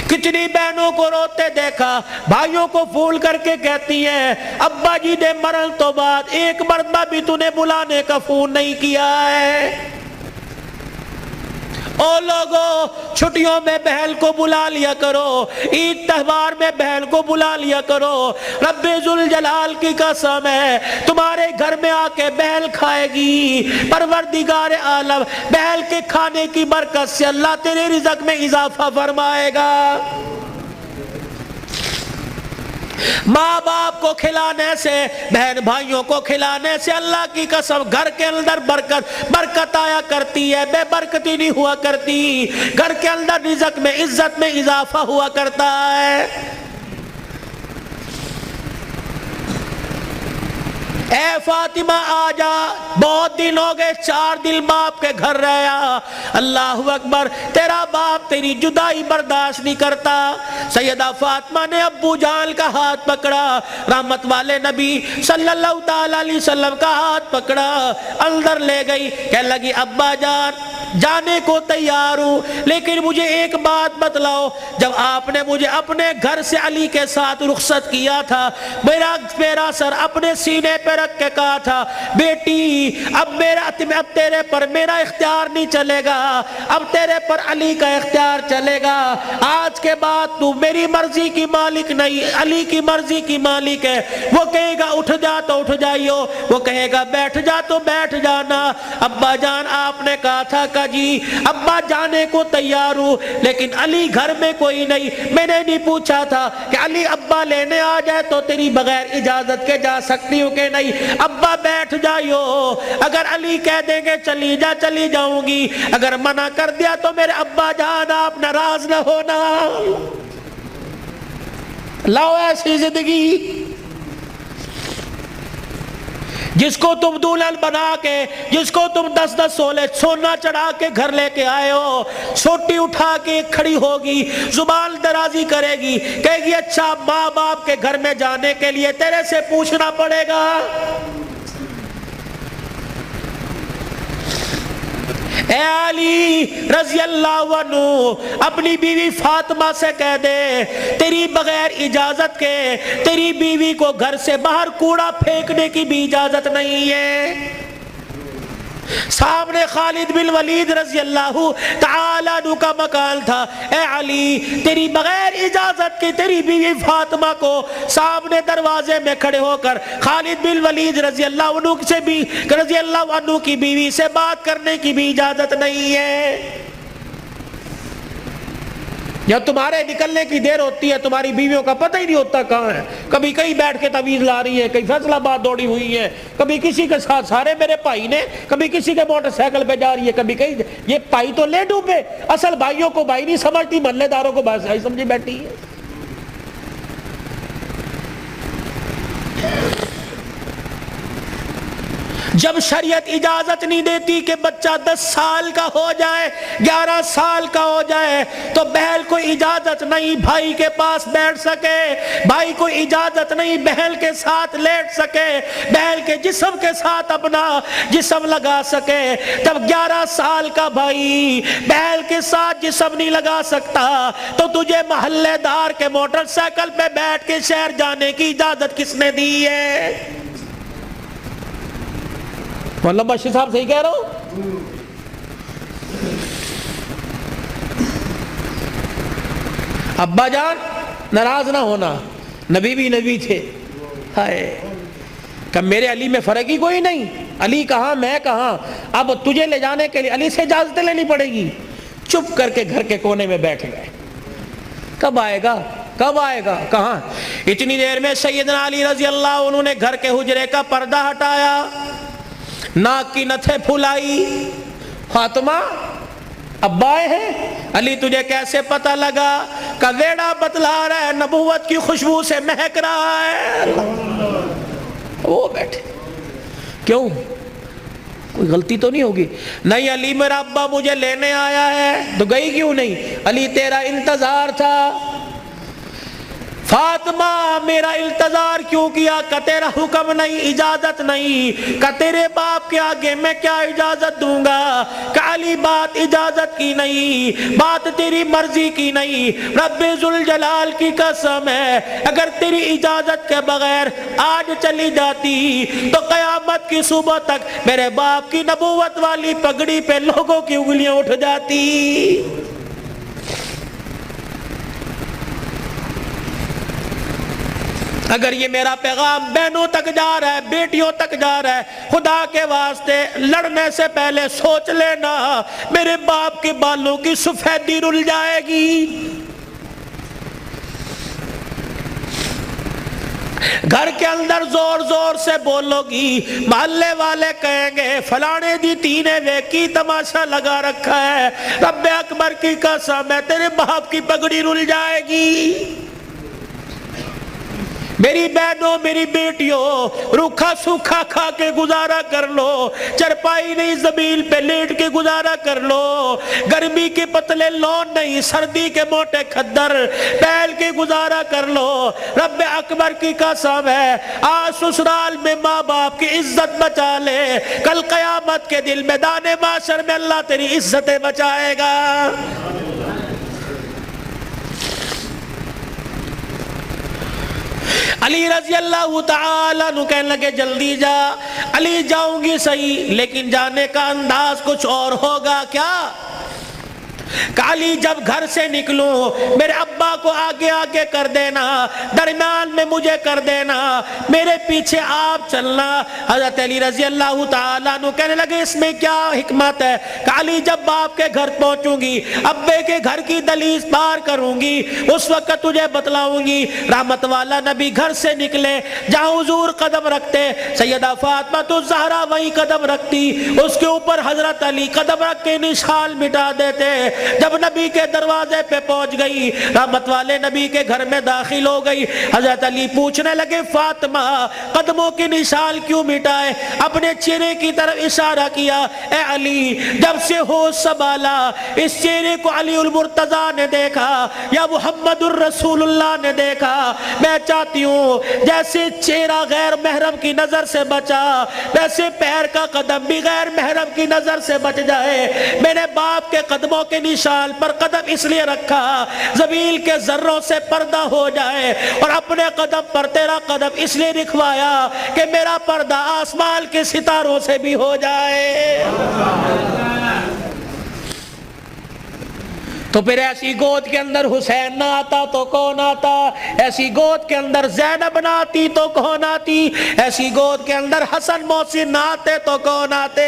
کتنی بہنوں کو روتے دیکھا، بھائیوں کو پھول کر کے کہتی ہیں ابا جی نے مرن تو بعد ایک مرتبہ بھی تو نے بلانے کا فون نہیں کیا ہے۔ او لوگوں، چھٹیوں میں بہن کو بلا لیا کرو، عید تہوار میں بہن کو بلا لیا کرو۔ رب ذوالجلال کی قسم ہے تمہارے گھر میں آ کے بہن کھائے گی، پروردگار عالم بہن کے کھانے کی برکت سے اللہ تیرے رزق میں اضافہ فرمائے گا۔ ماں باپ کو کھلانے سے، بہن بھائیوں کو کھلانے سے اللہ کی قسم گھر کے اندر برکت آیا کرتی ہے، بے برکتی نہیں ہوا کرتی۔ گھر کے اندر رزق میں، عزت میں اضافہ ہوا کرتا ہے۔ اے فاطمہ آ جا، بہت دن ہو گئے، 4 دن باپ کے گھر رہا۔ اللہ اکبر، تیرا باپ تیری جدائی برداشت نہیں کرتا۔ سیدہ فاطمہ نے ابو جان کا ہاتھ پکڑا، رحمت والے نبی صلی اللہ تعالی علیہ وسلم کا ہاتھ پکڑا، اندر لے گئی، کہنے لگی ابا جان جانے کو تیار ہوں، لیکن مجھے ایک بات بتلاؤ، جب آپ نے مجھے اپنے گھر سے علی کے ساتھ رخصت کیا تھا، میرا سر اپنے سینے پہ رکھ کے کہا تھا بیٹی اب تیرے پر میرا اختیار نہیں چلے گا، اب تیرے پر علی کا اختیار چلے گا، آج کے بعد تو میری مرضی کی مالک نہیں، علی کی مرضی کی مالک ہے۔ وہ کہے گا اٹھ جا تو اٹھ جائیو، وہ کہے گا بیٹھ جا تو بیٹھ جانا۔ ابا جان آپ نے کہا تھا کہ جی ابا جانے کو تیار ہوں، لیکن علی گھر میں کوئی نہیں۔ میں نے نہیں پوچھا تھا کہ علی ابا لینے آ جائے تو تیری بغیر اجازت کے جا سکتی ہوں کہ نہیں؟ ابا بیٹھ جائیو، اگر علی کہہ دیں گے چلی جا چلی جاؤں گی، اگر منع کر دیا تو میرے ابا جان آپ ناراض نہ ہونا۔ لاؤ ایسی زندگی جس کو تم دلہن بنا کے، جس کو تم 10 سولے سونا چڑھا کے گھر لے کے آئے ہو، سوٹی اٹھا کے کھڑی ہوگی، زبان درازی کرے گی، کہے گی اچھا ماں باپ کے گھر میں جانے کے لیے تیرے سے پوچھنا پڑے گا۔ اے علی رضی اللہ عنہ اپنی بیوی فاطمہ سے کہہ دے تیری بغیر اجازت کے تیری بیوی کو گھر سے باہر کوڑا پھینکنے کی بھی اجازت نہیں ہے۔ سامنے خالد بن ولید رضی اللہ تعالیٰ عنہ کا مکان تھا۔ اے علی تیری بغیر اجازت کی تیری بیوی فاطمہ کو سامنے دروازے میں کھڑے ہو کر خالد بن ولید رضی اللہ عنہ کی بیوی سے بات کرنے کی بھی اجازت نہیں ہے۔ جب تمہارے نکلنے کی دیر ہوتی ہے تمہاری بیویوں کا پتہ ہی نہیں ہوتا کہاں ہے، کبھی کہیں بیٹھ کے تعویذ لا رہی ہے، کہیں فیصل آباد دوڑی ہوئی ہے، کبھی کسی کے ساتھ سارے میرے بھائی نے، کبھی کسی کے موٹر سائیکل پہ جا رہی ہے، کبھی کہیں۔ یہ بھائی تو لے ڈوبے، اصل بھائیوں کو بھائی نہیں سمجھتی، محلے داروں کو بھائی سمجھی بیٹھی ہے۔ جب شریعت اجازت نہیں دیتی کہ بچہ 10 سال کا ہو جائے، 11 سال کا ہو جائے تو بہن کو اجازت نہیں بھائی کے پاس بیٹھ سکے، بھائی کو اجازت نہیں بہن کے ساتھ لیٹ سکے، بہن کے جسم کے ساتھ اپنا جسم لگا سکے۔ جب 11 سال کا بھائی بہن کے ساتھ جسم نہیں لگا سکتا تو تجھے محلے دار کے موٹر سائیکل پہ بیٹھ کے شہر جانے کی اجازت کس نے دی ہے؟ مولانا بشیر صاحب صحیح کہہ رہا ہوں؟ ابا جان ناراض نہ ہونا، نبی بھی نبی تھے، ہائے کہ میرے علی میں فرق ہی کوئی نہیں، علی کہاں میں کہاں، اب تجھے لے جانے کے لیے علی سے اجازت لینی پڑے گی۔ چپ کر کے گھر کے کونے میں بیٹھ گئے، کب آئے گا کب آئے گا کہاں؟ اتنی دیر میں سیدنا علی رضی اللہ عنہ نے گھر کے حجرے کا پردہ ہٹایا، ناک کی نتھے پھلائی۔ فاطمہ ابا آئے ہیں؟ علی تجھے کیسے پتہ لگا؟ کہ ویڑا بتلا رہا ہے، نبوت کی خوشبو سے مہک رہا ہے۔ وہ بیٹھے، کیوں کوئی غلطی تو نہیں ہوگی؟ نہیں علی میرا ابا مجھے لینے آیا ہے۔ تو گئی کیوں نہیں؟ علی تیرا انتظار تھا۔ فاطمہ میرا التظار کیوں کیا؟ کہ تیرا حکم نہیں، اجازت نہیں، کہ تیرے باپ کے آگے میں کیا اجازت دوں گا؟ کہ علی بات اجازت کی نہیں، بات تیری مرضی کی نہیں، رب ذوالجلال کی قسم ہے اگر تیری اجازت کے بغیر آج چلی جاتی تو قیامت کی صبح تک میرے باپ کی نبوت والی پگڑی پہ لوگوں کی انگلیاں اٹھ جاتی۔ اگر یہ میرا پیغام بہنوں تک جا رہا ہے، بیٹیوں تک جا رہا ہے، خدا کے واسطے لڑنے سے پہلے سوچ لینا میرے باپ کے بالوں کی سفیدی رل جائے گی۔ گھر کے اندر زور زور سے بولو گی، محلے والے کہیں گے فلانے دی تینے ویکی تماشا لگا رکھا ہے، رب اکبر کی قسم ہے تیرے باپ کی پگڑی رل جائے گی۔ میری بہنوں میری بیٹیوں روکھا سوکھا کھا کے گزارا کر لو، چرپائی نہیں زمین پہ لیٹ کے گزارا کر لو، گرمی کے پتلے لون نہیں سردی کے موٹے کھدر پہل کے گزارا کر لو۔ رب اکبر کی قسم ہے آج سسرال میں ماں باپ کی عزت بچا لے، کل قیامت کے دل میدان معاشر میں اللہ تیری عزتیں بچائے گا۔ علی رضی اللہ تعالیٰ عنہ کہنے لگے جلدی جا۔ علی جاؤں گی صحیح لیکن جانے کا انداز کچھ اور ہوگا۔ کیا؟ علی جب گھر سے نکلوں میرے ابا کو آگے آگے کر دینا، درمیان میں مجھے کر دینا، میرے پیچھے آپ چلنا۔ حضرت علی رضی اللہ تعالیٰ عنہ کہنے لگے اس میں کیا حکمت ہے؟ کہ علی جب باپ کے گھر پہنچوں گی، ابے کے گھر کی دہلیز پار کروں گی، اس وقت تجھے بتلاؤں گی۔ رحمت والا نبی گھر سے نکلے، جہاں حضور قدم رکھتے سیدہ فاطمہ تو زہرا وہی قدم رکھتی، اس کے اوپر حضرت علی قدم رکھ کے نشان مٹا دیتے۔ جب نبی کے دروازے پہ پہنچ گئی، رحمت والے نبی کے گھر میں داخل ہو گئی، حضرت علی پوچھنے لگے فاطمہ قدموں کے نشان کیوں مٹائے؟ اپنے چہرے کی طرف اشارہ کیا، اے علی جب سے ہوش سنبھالا اس چہرے کو علی المرتضیٰ نے دیکھا یا محمد الرسول اللہ نے دیکھا، میں چاہتی ہوں جیسے چہرہ غیر محرم کی نظر سے بچا ویسے پیر کا قدم بھی غیر محرم کی نظر سے بچ جائے۔ میرے باپ کے قدموں کے نشان پر قدم اس لیے رکھا زمین کے ذروں سے پردہ ہو جائے، اور اپنے قدم پر تیرا قدم اس لیے رکھوایا کہ میرا پردہ آسمان کے ستاروں سے بھی ہو جائے۔ تو پھر ایسی گود کے اندر حسین نہ آتا تو کون آتا؟ ایسی گود کے اندر زینب نہ آتی تو کون آتی؟ ایسی گود کے اندر حسن محسن نہ آتے تو کون آتے؟